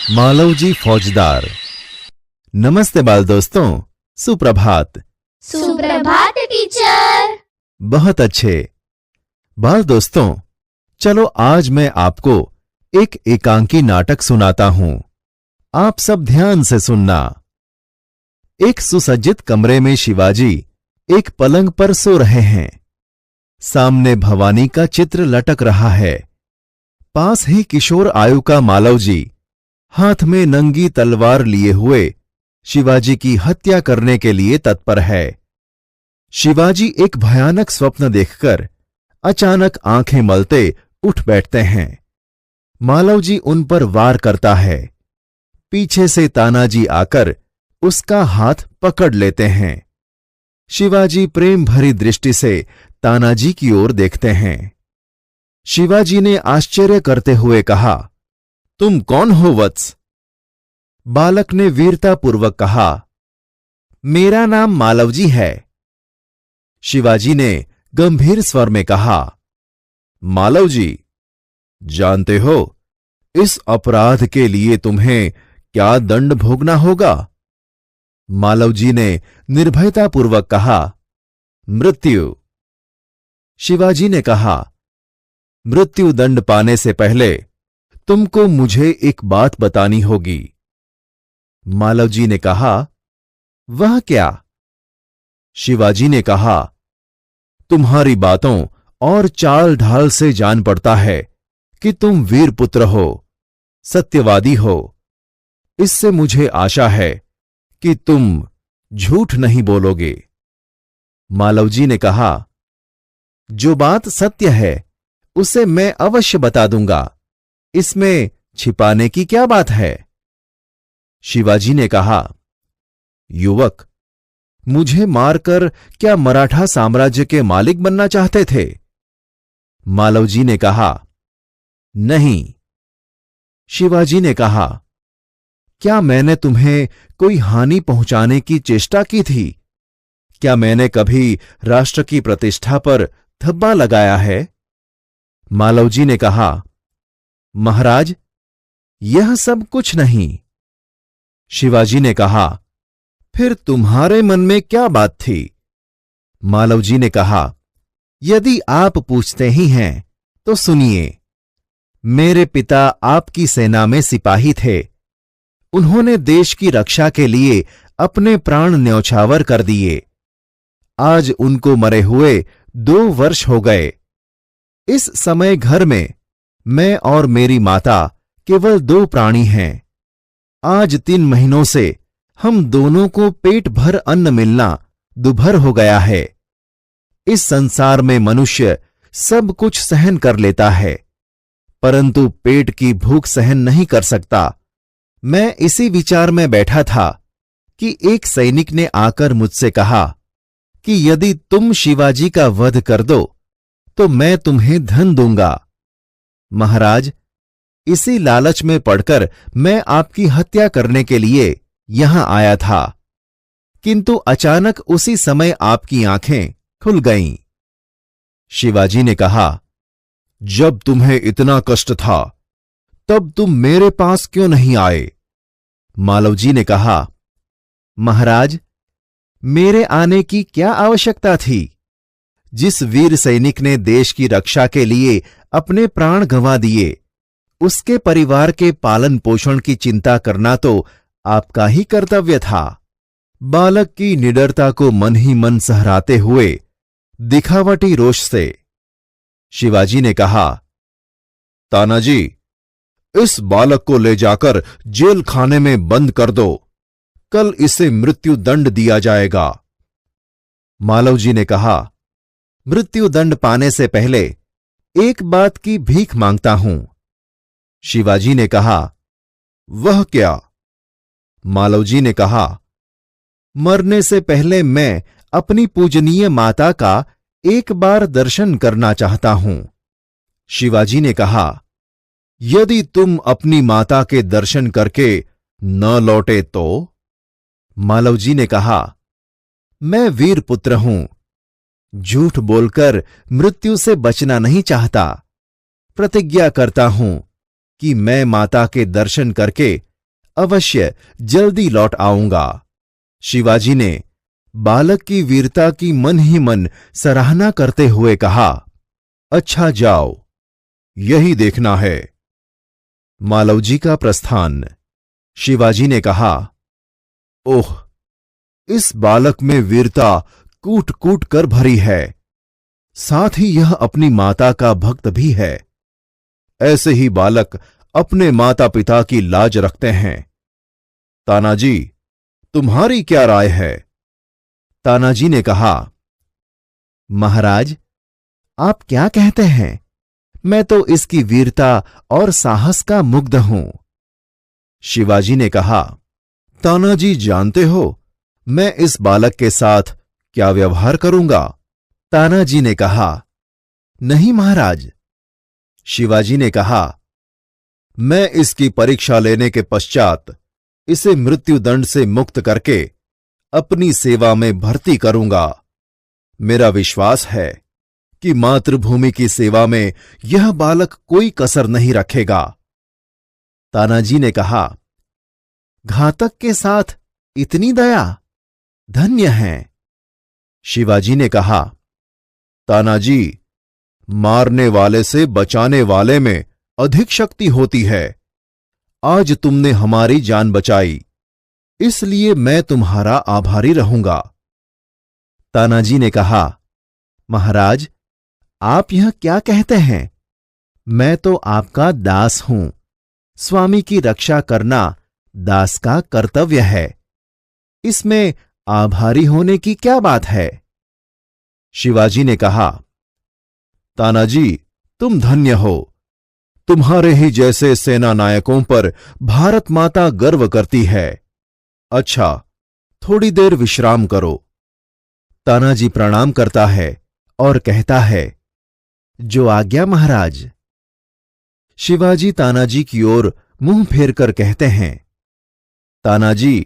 मालवजी फौजदार। नमस्ते बाल दोस्तों, सुप्रभात। सुप्रभात टीचर। बहुत अच्छे। बाल दोस्तों, चलो आज मैं आपको एक एकांकी नाटक सुनाता हूं। आप सब ध्यान से सुनना। एक सुसज्जित कमरे में शिवाजी एक पलंग पर सो रहे हैं। सामने भवानी का चित्र लटक रहा है। पास ही किशोर आयु का मालवजी हाथ में नंगी तलवार लिए हुए शिवाजी की हत्या करने के लिए तत्पर है। शिवाजी एक भयानक स्वप्न देखकर अचानक आंखें मलते उठ बैठते हैं। मालवजी उन पर वार करता है। पीछे से तानाजी आकर उसका हाथ पकड़ लेते हैं। शिवाजी प्रेम भरी दृष्टि से तानाजी की ओर देखते हैं। शिवाजी ने आश्चर्य करते हुए कहा, तुम कौन हो वत्स? बालक ने वीरतापूर्वक कहा, मेरा नाम मालवजी है। शिवाजी ने गंभीर स्वर में कहा, मालवजी, जानते हो इस अपराध के लिए तुम्हें क्या दंड भोगना होगा? मालवजी ने निर्भयतापूर्वक कहा, मृत्यु। शिवाजी ने कहा, मृत्यु दंड पाने से पहले तुमको मुझे एक बात बतानी होगी। मालवजी ने कहा, वह क्या? शिवाजी ने कहा, तुम्हारी बातों और चाल ढाल से जान पड़ता है कि तुम वीरपुत्र हो, सत्यवादी हो। इससे मुझे आशा है कि तुम झूठ नहीं बोलोगे। मालवजी ने कहा, जो बात सत्य है उसे मैं अवश्य बता दूंगा। इसमें छिपाने की क्या बात है? शिवाजी ने कहा, युवक, मुझे मारकर क्या मराठा साम्राज्य के मालिक बनना चाहते थे? मालवजी ने कहा, नहीं। शिवाजी ने कहा, क्या मैंने तुम्हें कोई हानि पहुंचाने की चेष्टा की थी? क्या मैंने कभी राष्ट्र की प्रतिष्ठा पर धब्बा लगाया है? मालवजी ने कहा, महाराज, यह सब कुछ नहीं। शिवाजी ने कहा, फिर तुम्हारे मन में क्या बात थी? मालवजी ने कहा, यदि आप पूछते ही हैं तो सुनिए। मेरे पिता आपकी सेना में सिपाही थे। उन्होंने देश की रक्षा के लिए अपने प्राण न्यौछावर कर दिए। आज उनको मरे हुए 2 वर्ष हो गए। इस समय घर में मैं और मेरी माता केवल 2 प्राणी हैं। आज 3 महीनों से हम दोनों को पेट भर अन्न मिलना दुभर हो गया है। इस संसार में मनुष्य सब कुछ सहन कर लेता है, परंतु पेट की भूख सहन नहीं कर सकता। मैं इसी विचार में बैठा था कि एक सैनिक ने आकर मुझसे कहा कि यदि तुम शिवाजी का वध कर दो तो मैं तुम्हें धन दूंगा। महाराज, इसी लालच में पड़कर मैं आपकी हत्या करने के लिए यहां आया था, किंतु अचानक उसी समय आपकी आंखें खुल गईं। शिवाजी ने कहा, जब तुम्हें इतना कष्ट था तब तुम मेरे पास क्यों नहीं आए? मालवजी ने कहा, महाराज, मेरे आने की क्या आवश्यकता थी? जिस वीर सैनिक ने देश की रक्षा के लिए अपने प्राण गंवा दिए, उसके परिवार के पालन पोषण की चिंता करना तो आपका ही कर्तव्य था। बालक की निडरता को मन ही मन सहराते हुए दिखावटी रोष से शिवाजी ने कहा, तानाजी, इस बालक को ले जाकर जेल खाने में बंद कर दो। कल इसे मृत्यु दंड दिया जाएगा। मालवजी ने कहा, मृत्यु दंड पाने से पहले एक बात की भीख मांगता हूं। शिवाजी ने कहा, वह क्या? मालवजी ने कहा, मरने से पहले मैं अपनी पूजनीय माता का एक बार दर्शन करना चाहता हूं। शिवाजी ने कहा, यदि तुम अपनी माता के दर्शन करके न लौटे तो? मालवजी ने कहा, मैं वीर पुत्र हूं। झूठ बोलकर मृत्यु से बचना नहीं चाहता। प्रतिज्ञा करता हूं कि मैं माता के दर्शन करके अवश्य जल्दी लौट आऊंगा। शिवाजी ने बालक की वीरता की मन ही मन सराहना करते हुए कहा, अच्छा जाओ, यही देखना है। मालवजी का प्रस्थान। शिवाजी ने कहा, ओह, इस बालक में वीरता कूट कूट कर भरी है, साथ ही यह अपनी माता का भक्त भी है। ऐसे ही बालक अपने माता पिता की लाज रखते हैं। तानाजी, तुम्हारी क्या राय है? तानाजी ने कहा, महाराज, आप क्या कहते हैं? मैं तो इसकी वीरता और साहस का मुग्ध हूं। शिवाजी ने कहा, तानाजी जानते हो मैं इस बालक के साथ क्या व्यवहार करूंगा? तानाजी ने कहा, नहीं महाराज। शिवाजी ने कहा, मैं इसकी परीक्षा लेने के पश्चात इसे मृत्युदंड से मुक्त करके अपनी सेवा में भर्ती करूंगा। मेरा विश्वास है कि मातृभूमि की सेवा में यह बालक कोई कसर नहीं रखेगा। तानाजी ने कहा, घातक के साथ इतनी दया, धन्य है। शिवाजी ने कहा, तानाजी, मारने वाले से बचाने वाले में अधिक शक्ति होती है। आज तुमने हमारी जान बचाई, इसलिए मैं तुम्हारा आभारी रहूंगा। तानाजी ने कहा, महाराज, आप यह क्या कहते हैं? मैं तो आपका दास हूं। स्वामी की रक्षा करना दास का कर्तव्य है। इसमें आभारी होने की क्या बात है? शिवाजी ने कहा, तानाजी, तुम धन्य हो। तुम्हारे ही जैसे सेना नायकों पर भारत माता गर्व करती है। अच्छा, थोड़ी देर विश्राम करो। तानाजी प्रणाम करता है और कहता है, जो आज्ञा महाराज। शिवाजी तानाजी की ओर मुंह फेरकर कहते हैं, तानाजी,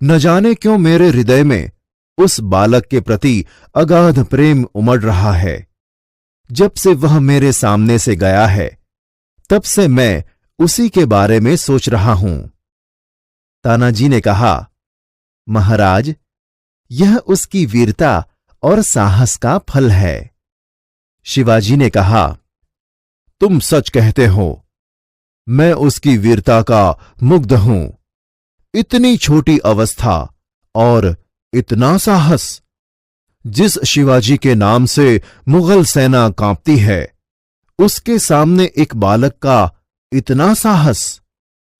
न जाने क्यों मेरे हृदय में उस बालक के प्रति अगाध प्रेम उमड़ रहा है। जब से वह मेरे सामने से गया है, तब से मैं उसी के बारे में सोच रहा हूं। तानाजी ने कहा, महाराज, यह उसकी वीरता और साहस का फल है। शिवाजी ने कहा, तुम सच कहते हो। मैं उसकी वीरता का मुग्ध हूं। इतनी छोटी अवस्था और इतना साहस। जिस शिवाजी के नाम से मुगल सेना कांपती है, उसके सामने एक बालक का इतना साहस।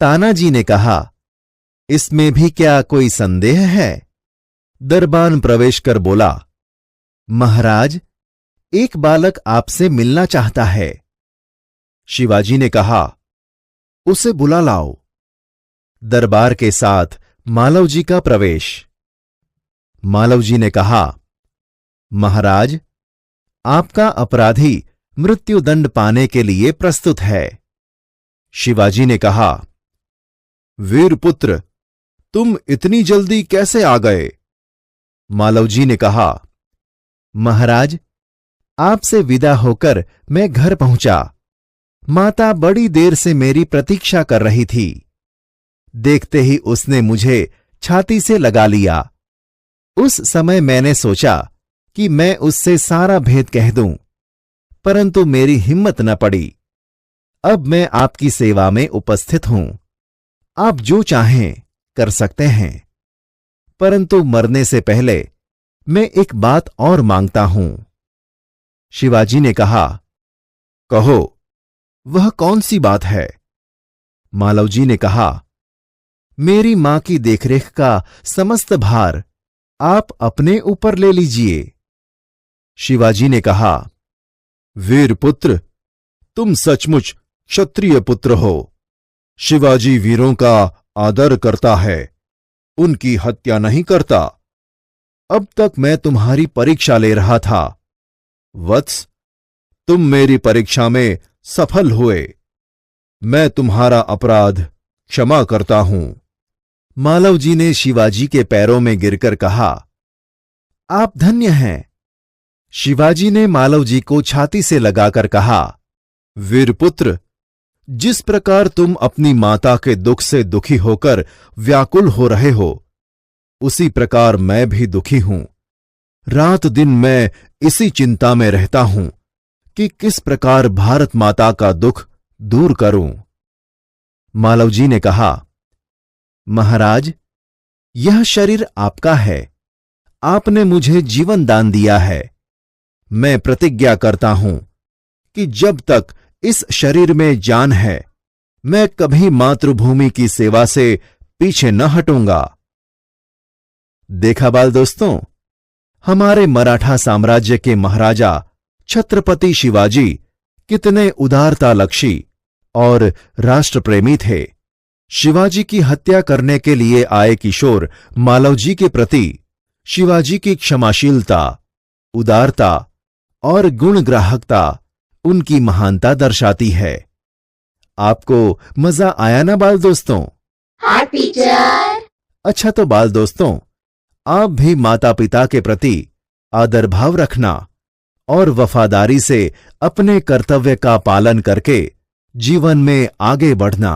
तानाजी ने कहा, इसमें भी क्या कोई संदेह है? दरबान प्रवेश कर बोला, महाराज, एक बालक आपसे मिलना चाहता है। शिवाजी ने कहा, उसे बुला लाओ। दरबार के साथ मालवजी का प्रवेश। मालवजी ने कहा, महाराज, आपका अपराधी मृत्युदंड पाने के लिए प्रस्तुत है। शिवाजी ने कहा, वीरपुत्र, तुम इतनी जल्दी कैसे आ गए? मालवजी ने कहा, महाराज, आपसे विदा होकर मैं घर पहुंचा। माता बड़ी देर से मेरी प्रतीक्षा कर रही थी। देखते ही उसने मुझे छाती से लगा लिया। उस समय मैंने सोचा कि मैं उससे सारा भेद कह दूं, परंतु मेरी हिम्मत न पड़ी। अब मैं आपकी सेवा में उपस्थित हूं। आप जो चाहें कर सकते हैं, परंतु मरने से पहले मैं एक बात और मांगता हूं। शिवाजी ने कहा, कहो, वह कौन सी बात है? मालवजी ने कहा, मेरी मां की देखरेख का समस्त भार आप अपने ऊपर ले लीजिए। शिवाजी ने कहा, वीरपुत्र, तुम सचमुच क्षत्रिय पुत्र हो। शिवाजी वीरों का आदर करता है, उनकी हत्या नहीं करता। अब तक मैं तुम्हारी परीक्षा ले रहा था। वत्स, तुम मेरी परीक्षा में सफल हुए। मैं तुम्हारा अपराध क्षमा करता हूं। मालवजी ने शिवाजी के पैरों में गिरकर कहा, आप धन्य हैं। शिवाजी ने मालवजी को छाती से लगाकर कहा, वीरपुत्र, जिस प्रकार तुम अपनी माता के दुख से दुखी होकर व्याकुल हो रहे हो, उसी प्रकार मैं भी दुखी हूं। रात दिन मैं इसी चिंता में रहता हूं कि किस प्रकार भारत माता का दुख दूर करूं। मालव जी ने कहा, महाराज, यह शरीर आपका है। आपने मुझे जीवन दान दिया है। मैं प्रतिज्ञा करता हूं कि जब तक इस शरीर में जान है, मैं कभी मातृभूमि की सेवा से पीछे न हटूंगा। देखा बाल दोस्तों, हमारे मराठा साम्राज्य के महाराजा छत्रपति शिवाजी कितने उदारतालक्षी और राष्ट्रप्रेमी थे। शिवाजी की हत्या करने के लिए आए किशोर मालव जी के प्रति शिवाजी की क्षमाशीलता, उदारता और गुणग्राहकता उनकी महानता दर्शाती है। आपको मजा आया ना बाल दोस्तों? हाँ टीचर। अच्छा तो बाल दोस्तों, आप भी माता पिता के प्रति आदर भाव रखना और वफादारी से अपने कर्तव्य का पालन करके जीवन में आगे बढ़ना।